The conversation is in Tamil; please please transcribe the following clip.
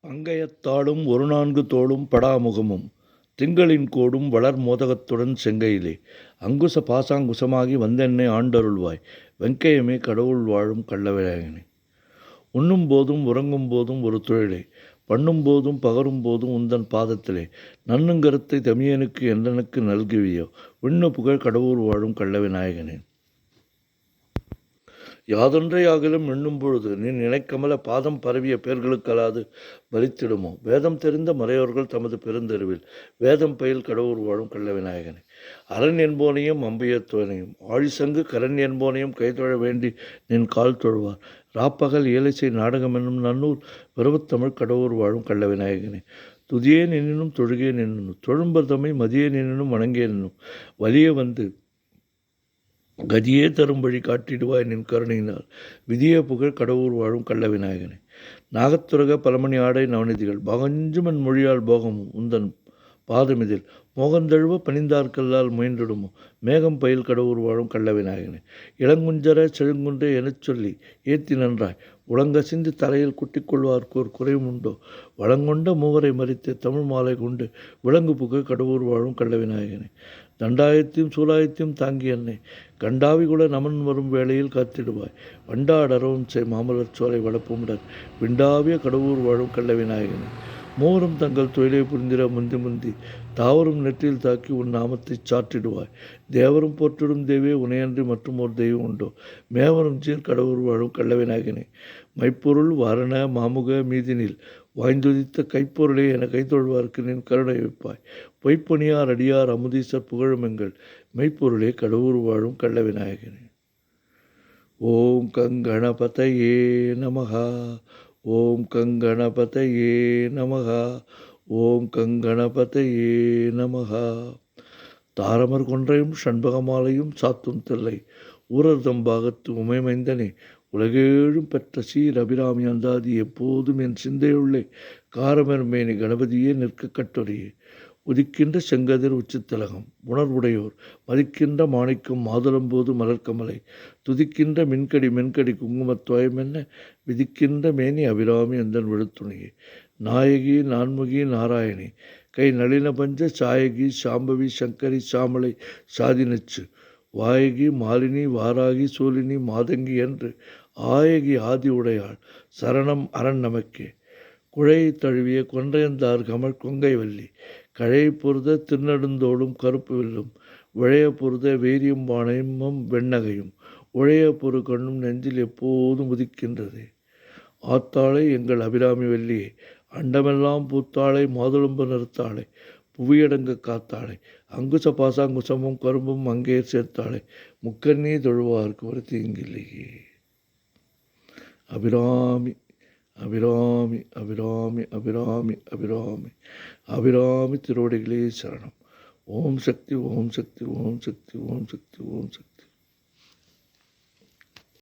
அங்கயத்தாடும் ஒரு நான்கு தோளும் படாமுகமும் திங்களின் கோடும் வளர் மோதகத்துடன் செங்கையிலே அங்குச பாசாங்குசமாகி வந்தென்னை ஆண்டருள்வாய் வெங்கையமே கடவுள் வாழும் கள்ளவிநாயகனே. உண்ணும் போதும் உறங்கும் போதும் ஒரு தொழிலே பண்ணும் போதும் பகரும் போதும் உந்தன் பாதத்திலே நன்னுங்கருத்தை தமியனுக்கு என்றனுக்கு நல்குவியோ விண்ணு புகழ் கடவுள் வாழும் கள்ளவிநாயகனே. யாதொன்றை ஆகிலும் எண்ணும் பொழுது நீ நினைக்கமல பாதம் பரவிய பேர்களுக்கலாது பலித்திடுமோ வேதம் தெரிந்த மறையோர்கள் தமது பெருந்தெருவில் வேதம் பயில் கடவுள் வாழும் கள்ளவிநாயகனே. அரண் என்போனையும் அம்பையத்தோனையும் ஆழிசங்கு கரண் என்போனையும் கைதொழ வேண்டி நின் கால் தொழுவார் ராப்பகல் ஏழைசை நாடகம் என்னும் நன்னூல் விரவத்தமிழ் கடவுள் வாழும் கள்ளவிநாயகனே. துதியே நின்னும் தொழுகே நின்னும் தொழும்பர் தம்மை மதியே நின்னும் வணங்கே நின்னும் வலிய வந்து கதியே தரும் வழி காட்டிடுவாய் நின் கருணையினால் விதிய புகழ் கடவுள் வாழும் கள்ளவிநாயகனே. நாகத்துரக பலமணி ஆடை நவநிதிகள் பாகஞ்சுமன் மொழியால் போகமும் உந்தன் பாதமிதில் மோகந்தழுவ பணிந்தார்கல்லால் முயன்றிடுமோ மேகம் பயில் கடவுள் வாழும் கள்ளவிநாயகனே. இளங்குஞ்சர செழுங்குன்றே எனச் சொல்லி ஏத்தி நன்றாய் உலங்கசிந்து தலையில் குட்டிக்கொள்வார்க்கு ஒரு குறையும் உண்டோ வளங்கொண்ட மூவரை மறித்து தமிழ் மாலை கொண்டு விலங்கு புகழ் கடவுள் வாழும் கள்ளவிநாயகனே. தண்டாயத்தையும் சூலாயத்தையும் தாங்கி என்னை கண்டாவி கூட நமன் வரும் வேளையில் காத்திடுவாய் வண்டாடரவும் செய் மாமலர் சோலை வளப்புமுடன் விண்டாவிய கடவுள் வாழும் கள்ளவிநாயகனே. மூவரும் தங்கள் தொழிலை புரிந்திட முந்தி முந்தி தாவரும் நெற்றில் தாக்கி உன் நாமத்தை சாற்றிடுவாய் தேவரும் போற்றிடும் தேவே உனையன்றி மற்றும் ஒரு தெய்வம் உண்டோ மேவரும் சீர் கடவுள் வாழும் கள்ளவிநாயகனே. மைப்பொருள் வாரண மாமுக மீதினில் வாய்ந்துதித்த கைப்பொருளே என கைத்தொழ்வார்க்கு நின் கருணை வைப்பாய் பொய்ப்பொனியார் அடியார் அமுதீசர் புகழுமெங்கள் மெய்ப்பொருளே கடவுள் வாழும் கள்ளவிநாயகனே. ஓம் கங்கணபதயே நமஹா ஓம் கங்கணபதயே நமஹா ஓம் கங்கணபதயே நமஹா. தாரமர் கொன்றையும் ஷண்பகமாலையும் சாத்தும் தில்லை ஊரர்தம் பாகத்து உமைமைந்தனே உலகேழும் பெற்ற சீர் அபிராமி அந்தாதி எப்போதும் என் சிந்தையுள்ளே காரமெருமேனி கணபதியே நிற்க கட்டுரையே. உதிக்கின்ற செங்கதிர் உச்சித்திலகம் உணர்வுடையோர் மதிக்கின்ற மாணிக்கம் மாதுளம்போது மலர்கமலை துதிக்கின்ற மென்கடி குங்குமத்வாயம் என்ன விதிக்கின்ற மேனி அபிராமி அந்தன் விழுத்துணையே. நாயகி நான்முகி நாராயணி கை நளின பஞ்ச சாயகி சாம்பவி சங்கரி சாமலை சாதினச்சு வாயகி மாலினி வாராகி சூலினி மாதங்கி என்று ஆயகி ஆதி உடையாள் சரணம் அரண் நமக்கே. குழை தழுவிய கொன்றையந்தார் கமல் கொங்கை வள்ளி கழை பொருத திருநெடுந்தோளும் கருப்பு வில்லும் விழைய பொருத வேரியும் பானையும் வெண்ணகையும் உழைய பொறு கண்ணும் நெஞ்சில் எப்போதும் உதிக்கின்றது. ஆத்தாளை எங்கள் அபிராமி வள்ளியே அண்டமெல்லாம் பூத்தாளை மாதுளம்பு நிறுத்தாளை புவியடங்க காத்தாளை அங்குச பாசாங்குசமும் கரும்பும் அங்கே சேர்த்தாளை முக்கண்ணி தொழுவார்க்கு ஒரு தீங்கில்லையே. அபிராமி அபிராமி அபிராமி அபிராமி அபிராமி அபிராமி திருவடிகளே சரணம். ஓம் சக்தி ஓம் சக்தி ஓம் சக்தி ஓம் சக்தி ஓம் சக்தி.